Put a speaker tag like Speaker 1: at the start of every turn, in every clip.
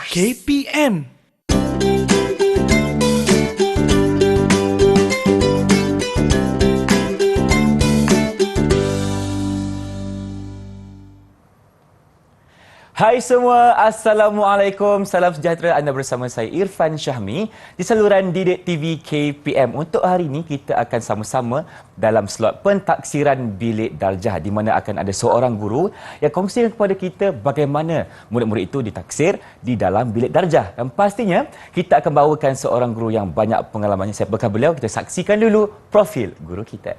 Speaker 1: KPM.
Speaker 2: Hai semua, Assalamualaikum, salam sejahtera. Anda bersama saya Irfan Syahmi di saluran Didik TV KPM. Untuk hari ini kita akan sama-sama dalam slot pentaksiran bilik darjah di mana akan ada seorang guru yang kongsikan kepada kita bagaimana murid-murid itu ditaksir di dalam bilik darjah. Dan pastinya kita akan bawakan seorang guru yang banyak pengalamannya. Siapakah beliau? Kita saksikan dulu profil guru kita.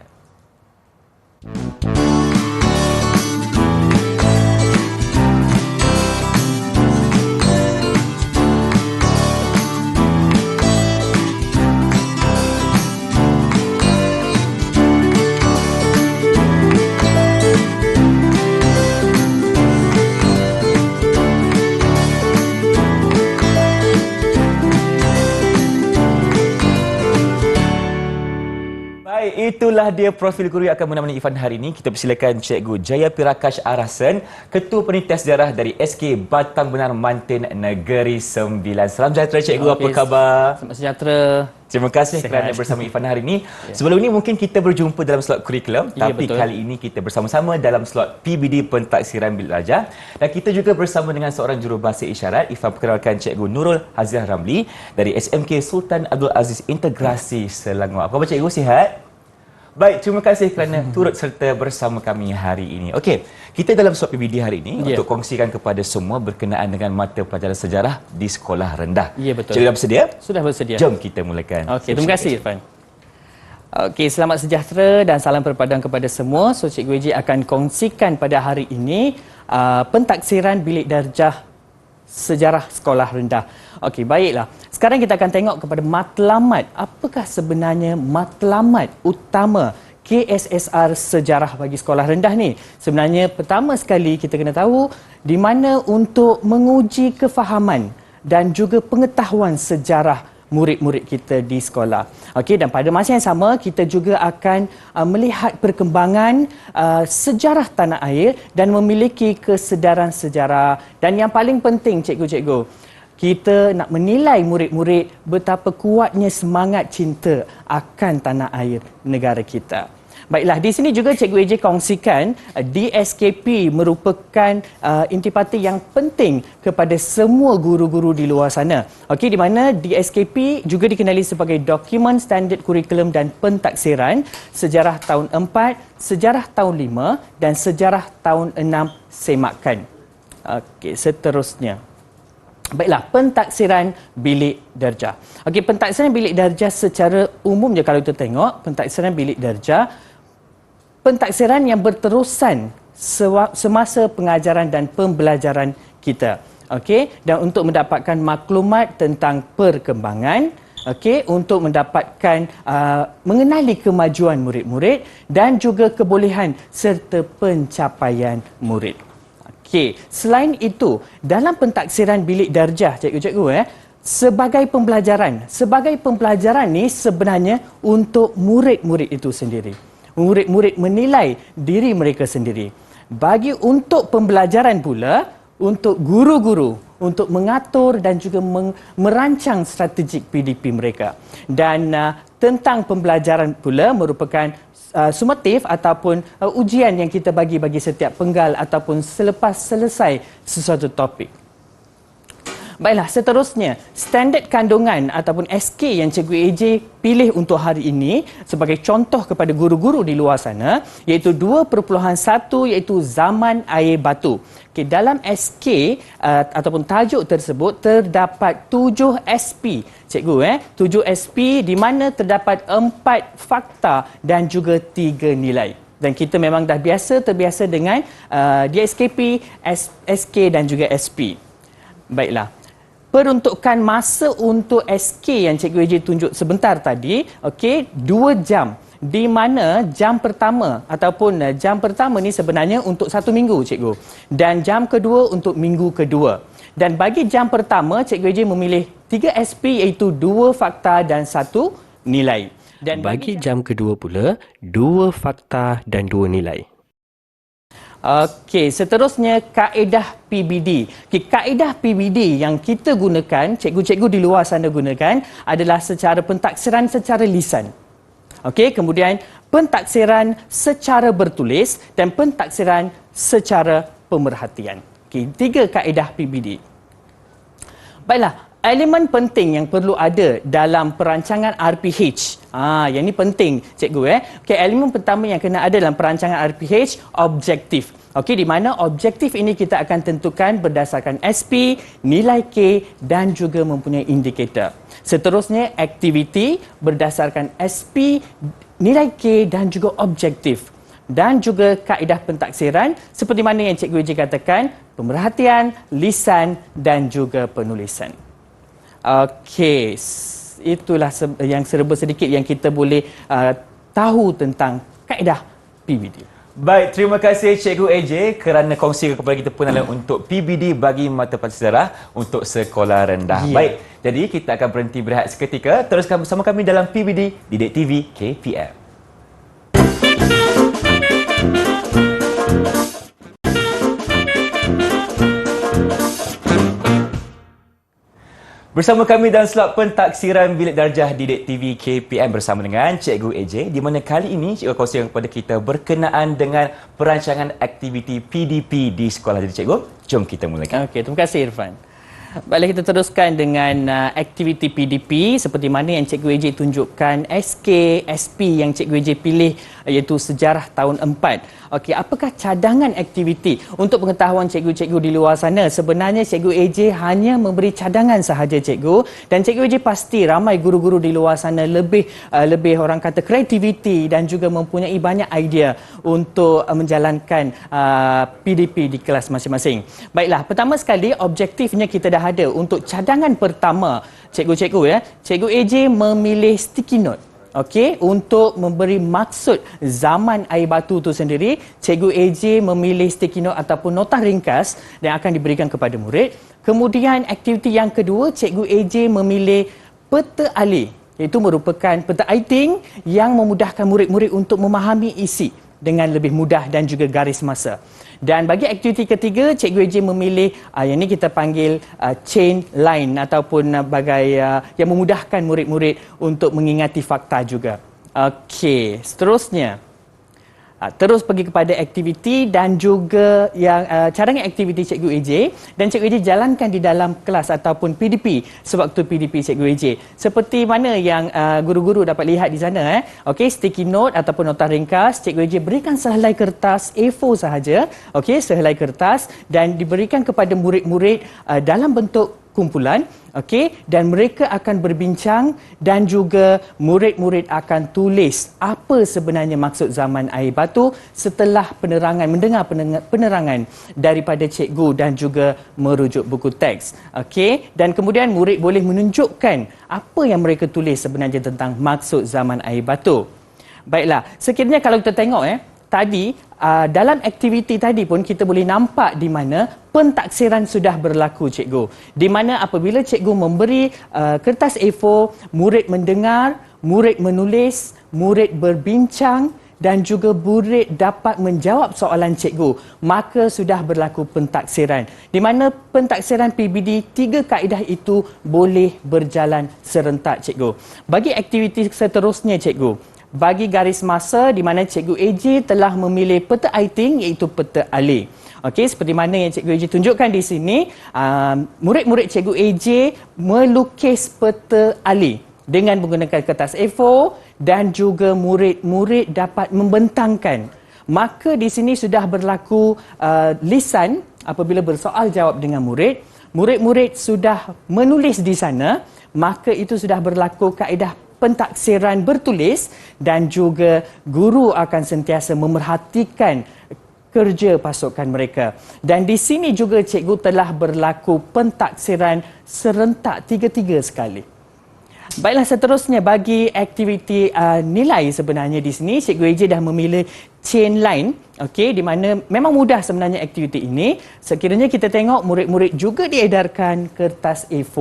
Speaker 2: Itulah dia profil guru yang akan menemani Irfan hari ini. Kita persilakan Cikgu Jaya Pirakash Arasan, Ketua Penitia Sejarah dari SK Batang Benar Mantin Negeri Sembilan. Salam sejahtera Cikgu, apa khabar?
Speaker 3: Selamat sejahtera.
Speaker 2: Terima kasih kerana bersama Irfan hari ini. Sebelum ini mungkin kita berjumpa dalam slot kurikulum, tapi betul. Kali ini kita bersama-sama dalam slot PBD Pentaksiran Bilik Darjah. Dan kita juga bersama dengan seorang jurubahasa isyarat. Irfan perkenalkan Cikgu Nurul Haziah Ramli dari SMK Sultan Abdul Aziz Integrasi Selangor. Apa khabar Cikgu, sihat? Baik, terima kasih kerana turut serta bersama kami hari ini. Okey, kita dalam slot PBD hari ini untuk kongsikan kepada semua berkenaan dengan mata pelajaran sejarah di sekolah rendah.
Speaker 3: Ya, betul.
Speaker 2: Cikgu dah bersedia?
Speaker 3: Sudah bersedia.
Speaker 2: Jom kita mulakan.
Speaker 3: Okey, terima kasih Irfan. Okey, selamat sejahtera dan salam perpaduan kepada semua. So, Cikgu Eji akan kongsikan pada hari ini pentaksiran bilik darjah sejarah sekolah rendah. Okey, baiklah. Sekarang kita akan tengok kepada matlamat. Apakah sebenarnya matlamat utama KSSR sejarah bagi sekolah rendah ni? Sebenarnya pertama sekali kita kena tahu di mana untuk menguji kefahaman dan juga pengetahuan sejarah murid-murid kita di sekolah. Okey, dan pada masa yang sama kita juga akan melihat perkembangan sejarah tanah air dan memiliki kesedaran sejarah. Dan yang paling penting cikgu-cikgu, kita nak menilai murid-murid betapa kuatnya semangat cinta akan tanah air negara kita. Baiklah, di sini juga Cikgu AJ kongsikan DSKP merupakan intipati yang penting kepada semua guru-guru di luar sana. Okey, di mana DSKP juga dikenali sebagai Dokumen Standard Kurikulum dan Pentaksiran Sejarah Tahun 4, Sejarah Tahun 5 dan Sejarah Tahun 6 Semakan. Okey, seterusnya. Baiklah, pentaksiran bilik darjah. Okey, pentaksiran bilik darjah secara umum je kalau kita tengok, pentaksiran bilik darjah pentaksiran yang berterusan semasa pengajaran dan pembelajaran kita. Okey, dan untuk mendapatkan maklumat tentang perkembangan, okey, untuk mendapatkan mengenali kemajuan murid-murid dan juga kebolehan serta pencapaian murid. Okey, selain itu, dalam pentaksiran bilik darjah cikgu-cikgu sebagai pembelajaran ni sebenarnya untuk murid-murid itu sendiri. Murid-murid menilai diri mereka sendiri. Bagi untuk pembelajaran pula, untuk guru-guru, untuk mengatur dan juga merancang strategik PDP mereka. Dan tentang pembelajaran pula merupakan sumatif ataupun ujian yang kita bagi setiap penggal ataupun selepas selesai sesuatu topik. Baiklah, seterusnya, standard kandungan ataupun SK yang Cikgu AJ pilih untuk hari ini sebagai contoh kepada guru-guru di luar sana iaitu 2.1 iaitu zaman air batu. Okay, dalam SK ataupun tajuk tersebut terdapat 7 SP. Cikgu, 7 SP di mana terdapat 4 fakta dan juga 3 nilai. Dan kita memang dah terbiasa dengan DSKP, SK dan juga SP. Baiklah. Peruntukan masa untuk SK yang Cikgu AJ tunjuk sebentar tadi, okey, 2 jam. Di mana jam pertama ni sebenarnya untuk 1 minggu cikgu. Dan jam kedua untuk minggu kedua. Dan bagi jam pertama, Cikgu AJ memilih 3 SP iaitu 2 fakta dan 1 nilai. Dan
Speaker 4: bagi jam kedua pula, 2 fakta dan 2 nilai.
Speaker 3: Okey, seterusnya kaedah PBD. Okey, kaedah PBD yang kita gunakan, cikgu-cikgu di luar sana gunakan adalah secara pentaksiran secara lisan. Okey, kemudian pentaksiran secara bertulis dan pentaksiran secara pemerhatian. Okey, 3 kaedah PBD. Baiklah, elemen penting yang perlu ada dalam perancangan RPH. Yang ini penting, cikgu. Okey, elemen pertama yang kena ada dalam perancangan RPH, objektif. Okey, di mana objektif ini kita akan tentukan berdasarkan SP, nilai K dan juga mempunyai indikator. Seterusnya, aktiviti berdasarkan SP, nilai K dan juga objektif. Dan juga kaedah pentaksiran seperti mana yang Cikgu Eji katakan, pemerhatian, lisan dan juga penulisan. Okey, itulah yang serba sedikit yang kita boleh tahu tentang kaedah PBD.
Speaker 2: Baik, terima kasih Cikgu AJ kerana kongsi kepada kita pengenalan untuk PBD bagi mata pelajaran sejarah untuk sekolah rendah. Baik, jadi kita akan berhenti berehat seketika. Teruskan bersama kami dalam PBD Didik TV KPM. Bersama kami dalam slot pentaksiran Bilik Darjah Didik TV KPM bersama dengan Cikgu AJ, di mana kali ini cikgu kongsikan kepada kita berkenaan dengan perancangan aktiviti PDP di sekolah. Jadi cikgu, jom kita mulakan.
Speaker 3: Okey, terima kasih Irfan. Baiklah, kita teruskan dengan aktiviti PDP seperti mana yang Cikgu AJ tunjukkan, SK, SP yang Cikgu AJ pilih iaitu sejarah tahun 4. Okey, apakah cadangan aktiviti? Untuk pengetahuan cikgu-cikgu di luar sana, sebenarnya Cikgu AJ hanya memberi cadangan sahaja cikgu, dan Cikgu AJ pasti ramai guru-guru di luar sana lebih orang kata kreativiti dan juga mempunyai banyak idea untuk menjalankan PDP di kelas masing-masing. Baiklah, pertama sekali objektifnya kita dah ada. Untuk cadangan pertama, cikgu-cikgu Cikgu AJ memilih sticky note. Okey, untuk memberi maksud zaman air batu itu sendiri, Cikgu AJ memilih sticky note ataupun nota ringkas yang akan diberikan kepada murid. Kemudian aktiviti yang kedua, Cikgu AJ memilih peta alih, iaitu merupakan peta iting yang memudahkan murid-murid untuk memahami isi dengan lebih mudah dan juga garis masa. Dan bagi aktiviti ketiga, Cikgu AJ memilih yang ini kita panggil chain line ataupun bagai yang memudahkan murid-murid untuk mengingati fakta juga. Okey, seterusnya terus pergi kepada aktiviti dan juga yang cadangan aktiviti Cikgu AJ, dan Cikgu AJ jalankan di dalam kelas ataupun PDP sewaktu PDP Cikgu AJ. Seperti mana yang guru-guru dapat lihat di sana. Okey, sticky note ataupun nota ringkas, Cikgu AJ berikan sehelai kertas A4 sahaja. Okey, sehelai kertas, dan diberikan kepada murid-murid dalam bentuk kumpulan. Okey, dan mereka akan berbincang dan juga murid-murid akan tulis apa sebenarnya maksud zaman air batu setelah mendengar penerangan daripada cikgu dan juga merujuk buku teks. Okey, dan kemudian murid boleh menunjukkan apa yang mereka tulis sebenarnya tentang maksud zaman air batu. Baiklah, sekiranya kalau kita tengok tadi dalam aktiviti tadi pun kita boleh nampak di mana pentaksiran sudah berlaku cikgu. Di mana apabila cikgu memberi kertas A4, murid mendengar, murid menulis, murid berbincang dan juga murid dapat menjawab soalan cikgu, maka sudah berlaku pentaksiran. Di mana pentaksiran PBD, 3 kaedah itu boleh berjalan serentak cikgu. Bagi aktiviti seterusnya cikgu, bagi garis masa di mana Cikgu AJ telah memilih peta iting iaitu peta alih. Okey, seperti mana yang Cikgu AJ tunjukkan di sini, murid-murid Cikgu AJ melukis peta alih dengan menggunakan kertas A4 dan juga murid-murid dapat membentangkan. Maka di sini sudah berlaku lisan apabila bersoal jawab dengan murid. Murid-murid sudah menulis di sana, maka itu sudah berlaku kaedah pentaksiran bertulis, dan juga guru akan sentiasa memerhatikan kerja pasukan mereka. Dan di sini juga cikgu telah berlaku pentaksiran serentak 3-3 sekali. Baiklah, seterusnya bagi aktiviti nilai sebenarnya di sini Cikgu AJ dah memilih chain line. Okey, di mana memang mudah sebenarnya aktiviti ini. Sekiranya kita tengok, murid-murid juga diedarkan kertas A4.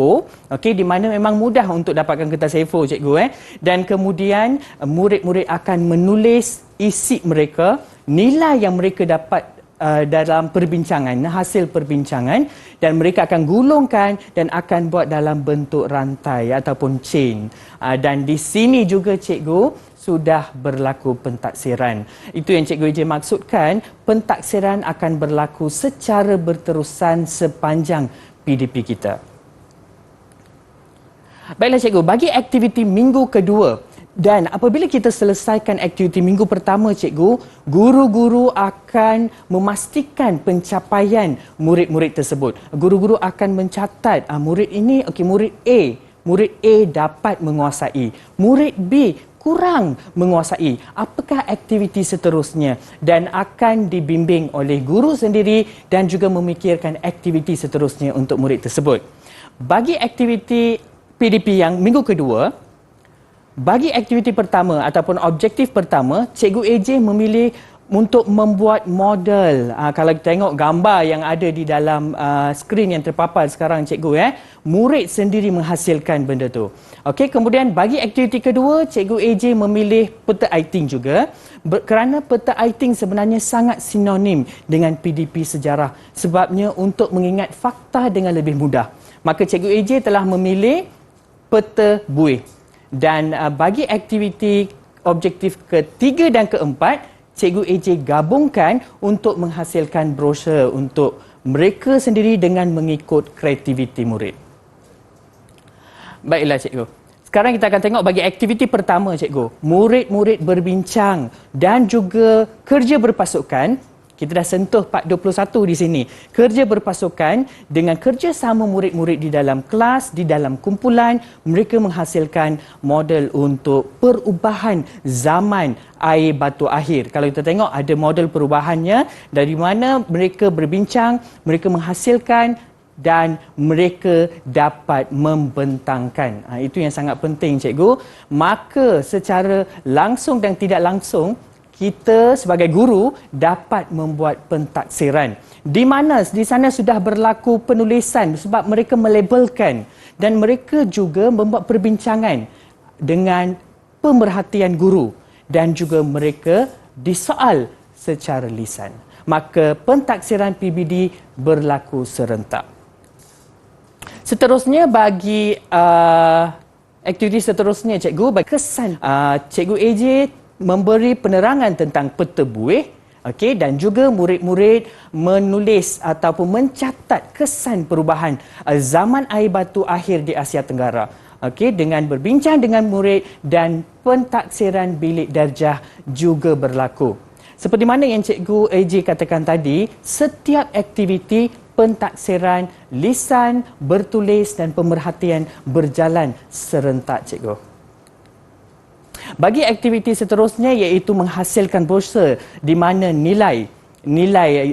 Speaker 3: Okey, di mana memang mudah untuk dapatkan kertas A4 cikgu Dan kemudian murid-murid akan menulis isi mereka, nilai yang mereka dapat dalam perbincangan, hasil perbincangan, dan mereka akan gulungkan dan akan buat dalam bentuk rantai ataupun chain. Dan di sini juga cikgu sudah berlaku pentaksiran. Itu yang Cikgu AJ maksudkan, pentaksiran akan berlaku secara berterusan sepanjang PDP kita. Baiklah cikgu, bagi aktiviti minggu kedua, dan apabila kita selesaikan aktiviti minggu pertama cikgu, guru-guru akan memastikan pencapaian murid-murid tersebut. Guru-guru akan mencatat murid ini, murid A dapat menguasai, murid B kurang menguasai. Apakah aktiviti seterusnya? Dan akan dibimbing oleh guru sendiri dan juga memikirkan aktiviti seterusnya untuk murid tersebut. Bagi aktiviti PDP yang minggu kedua, bagi aktiviti pertama ataupun objektif pertama, Cikgu AJ memilih untuk membuat model. Kalau kita tengok gambar yang ada di dalam skrin yang terpapar sekarang cikgu, murid sendiri menghasilkan benda tu. Okey, kemudian bagi aktiviti kedua, Cikgu AJ memilih peta iting juga, kerana peta iting sebenarnya sangat sinonim dengan PDP sejarah, sebabnya untuk mengingat fakta dengan lebih mudah. Maka Cikgu AJ telah memilih peta buih. Dan bagi aktiviti objektif ketiga dan keempat, Cikgu AJ gabungkan untuk menghasilkan brosur untuk mereka sendiri dengan mengikut kreativiti murid. Baiklah cikgu. Sekarang kita akan tengok bagi aktiviti pertama cikgu. Murid-murid berbincang dan juga kerja berpasukan. Kita dah sentuh part 21 di sini. Kerja berpasukan dengan kerjasama murid-murid di dalam kelas, di dalam kumpulan, mereka menghasilkan model untuk perubahan zaman air batu akhir. Kalau kita tengok ada model perubahannya, dari mana mereka berbincang, mereka menghasilkan dan mereka dapat membentangkan. Itu yang sangat penting cikgu. Maka secara langsung dan tidak langsung, kita sebagai guru dapat membuat pentaksiran. Di mana di sana sudah berlaku penulisan sebab mereka melabelkan dan mereka juga membuat perbincangan dengan pemerhatian guru dan juga mereka disoal secara lisan. Maka pentaksiran PBD berlaku serentak. Seterusnya bagi aktiviti seterusnya cikgu, bagi kesan Cikgu AJ memberi penerangan tentang peta buih, dan juga murid-murid menulis ataupun mencatat kesan perubahan zaman air batu akhir di Asia Tenggara. Dengan berbincang dengan murid dan pentaksiran bilik darjah juga berlaku. Seperti mana yang Cikgu AJ katakan tadi, setiap aktiviti pentaksiran, lisan, bertulis dan pemerhatian berjalan serentak cikgu. Bagi aktiviti seterusnya iaitu menghasilkan brosur di mana nilai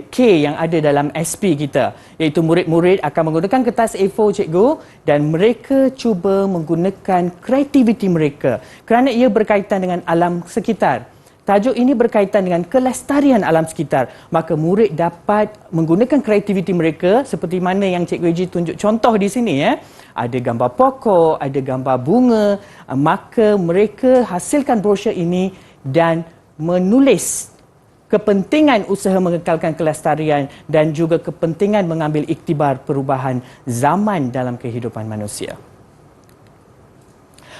Speaker 3: K yang ada dalam SP kita, iaitu murid-murid akan menggunakan kertas A4 cikgu dan mereka cuba menggunakan kreativiti mereka kerana ia berkaitan dengan alam sekitar. Tajuk ini berkaitan dengan kelestarian alam sekitar. Maka murid dapat menggunakan kreativiti mereka seperti mana yang Cikgu AJ tunjuk contoh di sini. Ada gambar pokok, ada gambar bunga. Maka mereka hasilkan brosur ini dan menulis kepentingan usaha mengekalkan kelestarian dan juga kepentingan mengambil iktibar perubahan zaman dalam kehidupan manusia.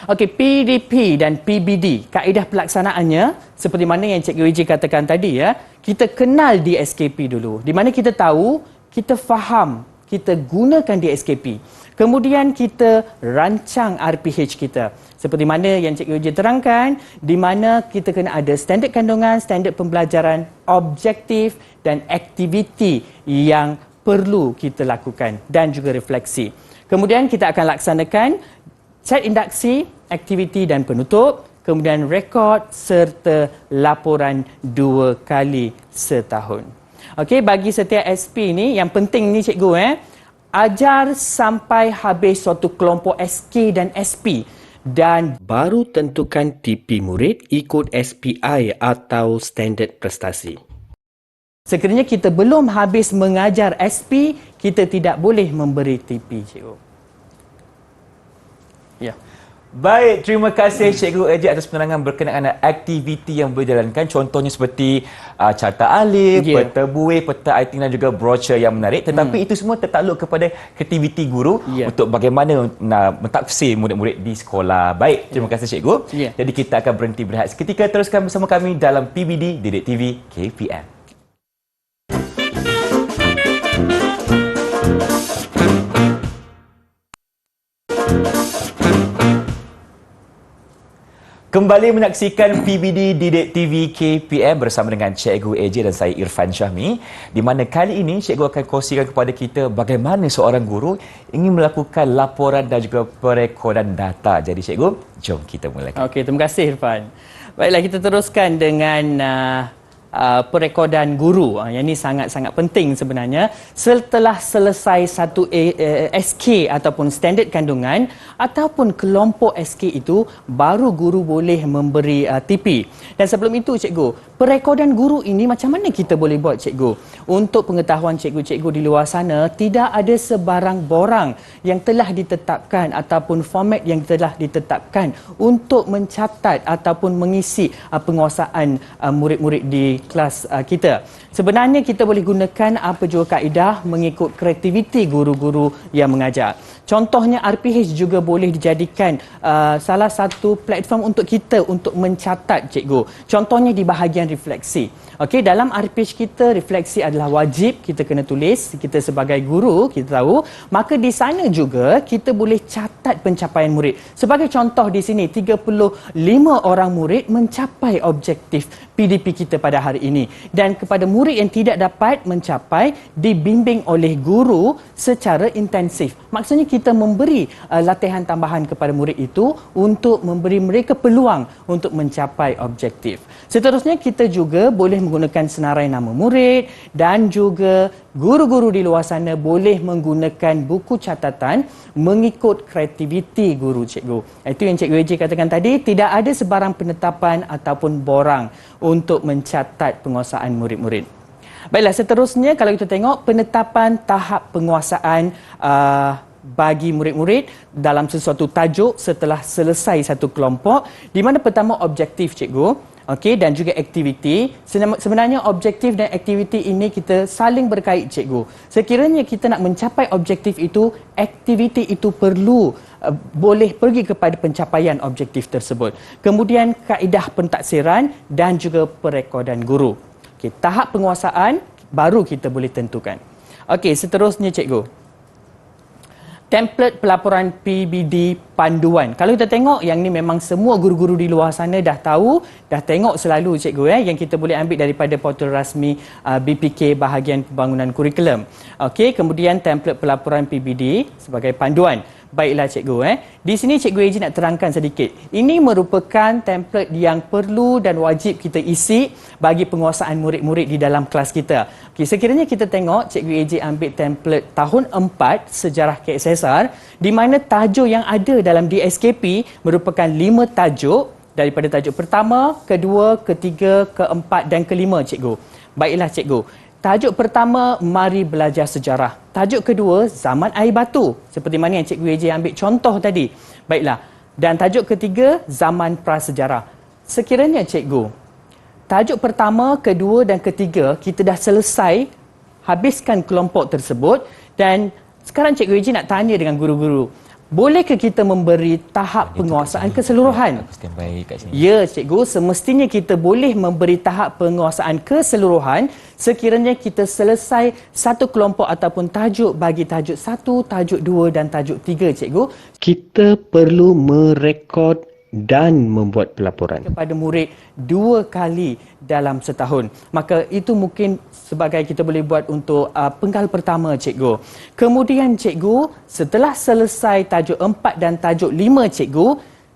Speaker 3: PDP dan PBD, kaedah pelaksanaannya seperti mana yang Cikgu AJ katakan tadi kita kenal DSKP dulu. Di mana kita tahu, kita faham, kita gunakan DSKP. Kemudian kita rancang RPH kita. Seperti mana yang Cikgu AJ terangkan, di mana kita kena ada standard kandungan, standard pembelajaran, objektif dan aktiviti yang perlu kita lakukan dan juga refleksi. Kemudian kita akan laksanakan set induksi, aktiviti dan penutup, kemudian rekod serta laporan 2 kali setahun. Bagi setiap SP ni, yang penting ni cikgu, ajar sampai habis suatu kelompok SK dan SP dan baru tentukan TP murid ikut SPI atau standard prestasi. Sekiranya kita belum habis mengajar SP, kita tidak boleh memberi TP cikgu.
Speaker 2: Baik, terima kasih Cikgu Eji atas penerangan berkenaan dengan aktiviti yang berjalankan. Contohnya seperti carta alif, peta buih, peta iting dan juga brochure yang menarik. Tetapi itu semua tertakluk kepada aktiviti guru untuk bagaimana mentafsir murid-murid di sekolah. Baik, terima kasih Cikgu. Jadi kita akan berhenti berehat seketika. Teruskan bersama kami dalam PBD Didik TV KPM. Kembali menyaksikan PBD Didik TV KPM bersama dengan Cikgu AJ dan saya Irfan Syahmi, di mana kali ini Cikgu akan kongsikan kepada kita bagaimana seorang guru ingin melakukan laporan dan juga perekodan data. Jadi Cikgu, jom kita mulakan.
Speaker 3: Okey, terima kasih Irfan. Baiklah, kita teruskan dengan perekodan guru. Yang ini sangat-sangat penting sebenarnya. Setelah selesai satu SK ataupun standard kandungan ataupun kelompok SK itu, baru guru boleh memberi TP. Dan sebelum itu Cikgu, perekodan guru ini macam mana kita boleh buat Cikgu? Untuk pengetahuan cikgu-cikgu di luar sana, tidak ada sebarang borang yang telah ditetapkan ataupun format yang telah ditetapkan untuk mencatat ataupun mengisi penguasaan murid-murid di kelas kita. Sebenarnya kita boleh gunakan apa jua kaedah mengikut kreativiti guru-guru yang mengajar. Contohnya RPH juga boleh dijadikan salah satu platform untuk kita untuk mencatat cikgu. Contohnya di bahagian refleksi. Okey, dalam RPH kita refleksi adalah wajib kita kena tulis. Kita sebagai guru kita tahu, maka di sana juga kita boleh catat pencapaian murid. Sebagai contoh di sini 35 orang murid mencapai objektif PDP kita pada hari ini, dan kepada murid yang tidak dapat mencapai dibimbing oleh guru secara intensif. Maksudnya kita memberi latihan tambahan kepada murid itu untuk memberi mereka peluang untuk mencapai objektif. Seterusnya kita juga boleh menggunakan senarai nama murid, dan juga guru-guru di luar sana boleh menggunakan buku catatan mengikut kreativiti guru cikgu. Itu yang Cikgu AJ katakan tadi, tidak ada sebarang penetapan ataupun borang untuk mencatat penguasaan murid-murid. Baiklah, seterusnya kalau kita tengok penetapan tahap penguasaan bagi murid-murid dalam sesuatu tajuk setelah selesai satu kelompok, di mana pertama objektif cikgu. Okey, dan juga aktiviti. Sebenarnya objektif dan aktiviti ini kita saling berkait cikgu. Sekiranya kita nak mencapai objektif itu, aktiviti itu perlu boleh pergi kepada pencapaian objektif tersebut. Kemudian kaedah pentaksiran dan juga perekodan guru. Okey, tahap penguasaan baru kita boleh tentukan. Okey, seterusnya cikgu. Template pelaporan PBD panduan. Kalau kita tengok yang ni memang semua guru-guru di luar sana dah tahu, dah tengok selalu cikgu yang kita boleh ambil daripada portal rasmi BPK bahagian pembangunan kurikulum. Okey, kemudian template pelaporan PBD sebagai panduan. Baiklah cikgu di sini Cikgu AJ nak terangkan sedikit. Ini merupakan template yang perlu dan wajib kita isi bagi penguasaan murid-murid di dalam kelas kita. Okey, sekiranya kita tengok Cikgu AJ ambil template tahun 4 sejarah KSSR, di mana tajuk yang ada dalam DSKP merupakan 5 tajuk, daripada tajuk pertama, kedua, ketiga, keempat dan kelima cikgu. Baiklah cikgu. Tajuk pertama, mari belajar sejarah. Tajuk kedua, zaman air batu. Seperti mana yang Cikgu AJ ambil contoh tadi. Baiklah. Dan tajuk ketiga, zaman prasejarah. Sekiranya cikgu, tajuk pertama, kedua dan ketiga kita dah selesai habiskan kelompok tersebut, dan sekarang Cikgu AJ nak tanya dengan guru-guru. Bolehkah kita memberi tahap penguasaan keseluruhan? Ya, cikgu, semestinya kita boleh memberi tahap penguasaan keseluruhan sekiranya kita selesai satu kelompok ataupun tajuk bagi tajuk 1, tajuk 2 dan tajuk 3, cikgu. Kita perlu merekod dan membuat pelaporan kepada murid 2 kali dalam setahun. Maka itu mungkin sebagai kita boleh buat untuk penggal pertama cikgu. Kemudian cikgu, setelah selesai tajuk 4 dan tajuk 5 cikgu,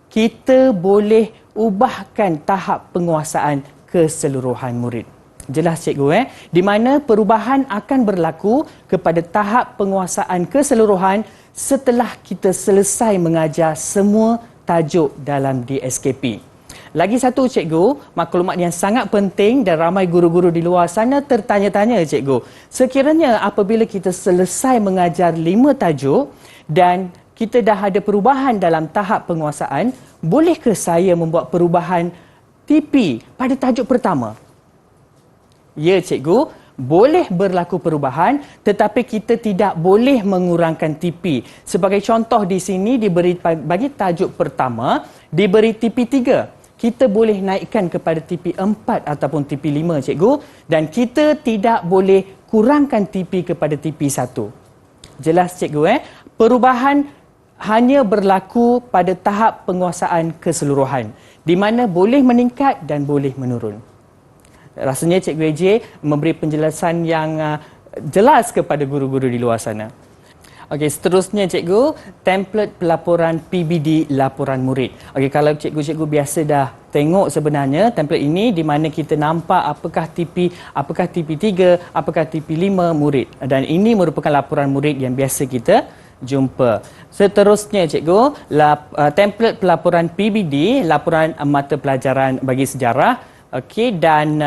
Speaker 3: kita boleh ubahkan tahap penguasaan keseluruhan murid. Jelas cikgu di mana perubahan akan berlaku kepada tahap penguasaan keseluruhan setelah kita selesai mengajar semua tajuk dalam DSKP. Lagi satu cikgu, maklumat yang sangat penting dan ramai guru-guru di luar sana tertanya-tanya cikgu. Sekiranya apabila kita selesai mengajar 5 tajuk dan kita dah ada perubahan dalam tahap penguasaan, bolehkah saya membuat perubahan TP pada tajuk pertama? Ya, cikgu, boleh berlaku perubahan, tetapi kita tidak boleh mengurangkan TP. Sebagai contoh di sini diberi bagi tajuk pertama diberi TP 3. Kita boleh naikkan kepada TP 4 ataupun TP 5, cikgu, dan kita tidak boleh kurangkan TP kepada TP 1. Jelas, cikgu? Perubahan hanya berlaku pada tahap penguasaan keseluruhan, di mana boleh meningkat dan boleh menurun. Rasanya Cikgu AJ memberi penjelasan yang jelas kepada guru-guru di luar sana. Okey, seterusnya cikgu, template pelaporan PBD laporan murid. Okey, kalau cikgu-cikgu biasa dah tengok sebenarnya template ini di mana kita nampak apakah TP 3, apakah TP 5 murid. Dan ini merupakan laporan murid yang biasa kita jumpa. Seterusnya cikgu, template pelaporan PBD, laporan mata pelajaran bagi sejarah. Okey, dan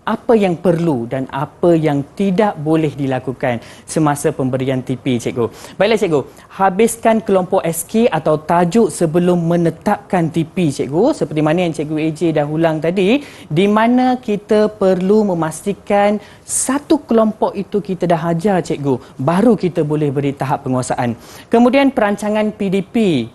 Speaker 3: apa yang perlu dan apa yang tidak boleh dilakukan semasa pemberian TP, cikgu. Baiklah cikgu, habiskan kelompok SK atau tajuk sebelum menetapkan TP, cikgu. Seperti mana yang cikgu AJ dah ulang tadi, di mana kita perlu memastikan satu kelompok itu kita dah ajar, cikgu, baru kita boleh beri tahap penguasaan. Kemudian perancangan PDP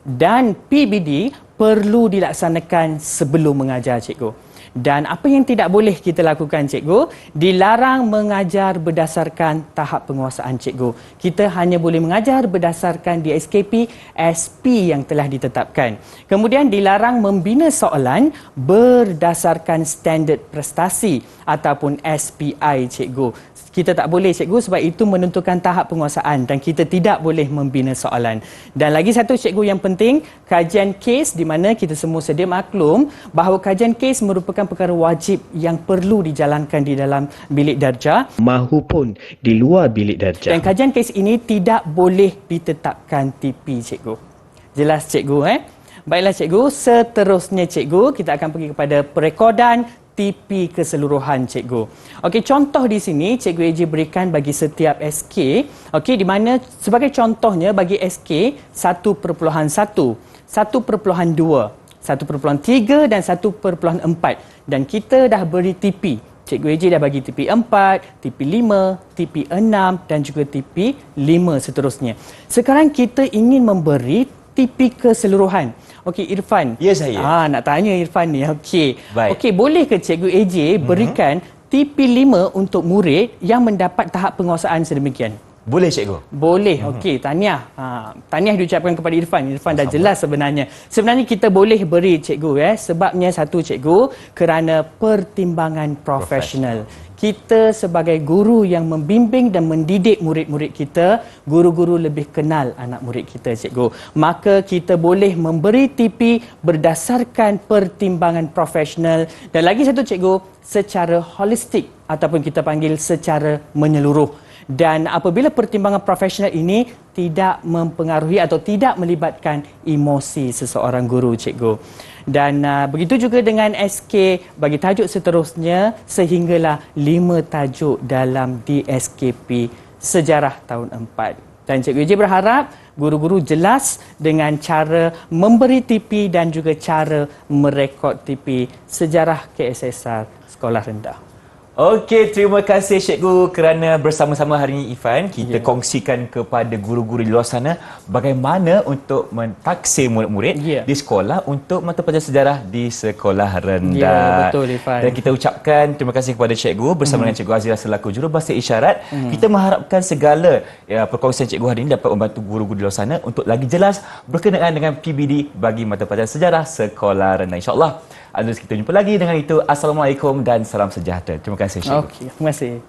Speaker 3: dan PBD perlu dilaksanakan sebelum mengajar, cikgu. Dan apa yang tidak boleh kita lakukan, cikgu? Dilarang mengajar berdasarkan tahap penguasaan, cikgu. Kita hanya boleh mengajar berdasarkan DSKP SP yang telah ditetapkan. Kemudian dilarang membina soalan berdasarkan standard prestasi ataupun SPI, cikgu. Kita tak boleh, cikgu, sebab itu menentukan tahap penguasaan dan kita tidak boleh membina soalan. Dan lagi satu, cikgu, yang penting, kajian kes, di mana kita semua sedia maklum bahawa kajian kes merupakan perkara wajib yang perlu dijalankan di dalam bilik darjah
Speaker 1: mahupun di luar bilik darjah.
Speaker 3: dan kajian kes ini tidak boleh ditetapkan TP, cikgu. Jelas, cikgu? Baiklah, cikgu. Seterusnya, cikgu, kita akan pergi kepada perekodan TP keseluruhan, cikgu. Okey, contoh di sini cikgu AJ berikan bagi setiap SK. Okey, di mana sebagai contohnya bagi SK 1.1, 1.2, 1.3 dan 1.4, dan kita dah beri TP. Cikgu AJ dah bagi TP 4, TP 5, TP 6 dan juga TP 5 seterusnya. Sekarang kita ingin memberi TP keseluruhan. Okey, Irfan.
Speaker 2: Ya, saya.
Speaker 3: Nak tanya Irfan ni. Okey.
Speaker 2: Baik.
Speaker 3: Okey, boleh ke Cikgu AJ berikan TP 5 untuk murid yang mendapat tahap penguasaan sedemikian?
Speaker 2: Boleh, cikgu.
Speaker 3: Boleh. Okey, tahniah. Tahniah diucapkan kepada Irfan. Irfan dah jelas sebenarnya. Sebenarnya kita boleh beri, cikgu, sebabnya satu, cikgu, kerana pertimbangan profesional. Kita sebagai guru yang membimbing dan mendidik murid-murid kita, guru-guru lebih kenal anak murid kita, cikgu. Maka kita boleh memberi TP berdasarkan pertimbangan profesional dan lagi satu, cikgu, secara holistik ataupun kita panggil secara menyeluruh. Dan apabila pertimbangan profesional ini tidak mempengaruhi atau tidak melibatkan emosi seseorang guru, cikgu. Dan begitu juga dengan SK bagi tajuk seterusnya sehinggalah 5 tajuk dalam DSKP Sejarah tahun 4. Dan Cikgu AJ berharap guru-guru jelas dengan cara memberi TP dan juga cara merekod TP Sejarah KSSR Sekolah Rendah.
Speaker 2: Okey, terima kasih cikgu kerana bersama-sama hari ini, Irfan. Kita kongsikan kepada guru-guru di luar sana bagaimana untuk mentaksir murid-murid di sekolah untuk mata pelajaran sejarah di sekolah rendah.
Speaker 3: Ya, betul, Irfan.
Speaker 2: Dan kita ucapkan terima kasih kepada cikgu bersama dengan Cikgu Azira selaku jurubahasa isyarat. Kita mengharapkan segala perkongsian cikgu hari ini dapat membantu guru-guru di luar sana untuk lagi jelas berkenaan dengan PBD bagi mata pelajaran sejarah sekolah rendah. InsyaAllah. Kita jumpa lagi. Dengan itu, Assalamualaikum dan salam sejahtera. Terima kasih, cikgu.
Speaker 3: Okey, terima kasih.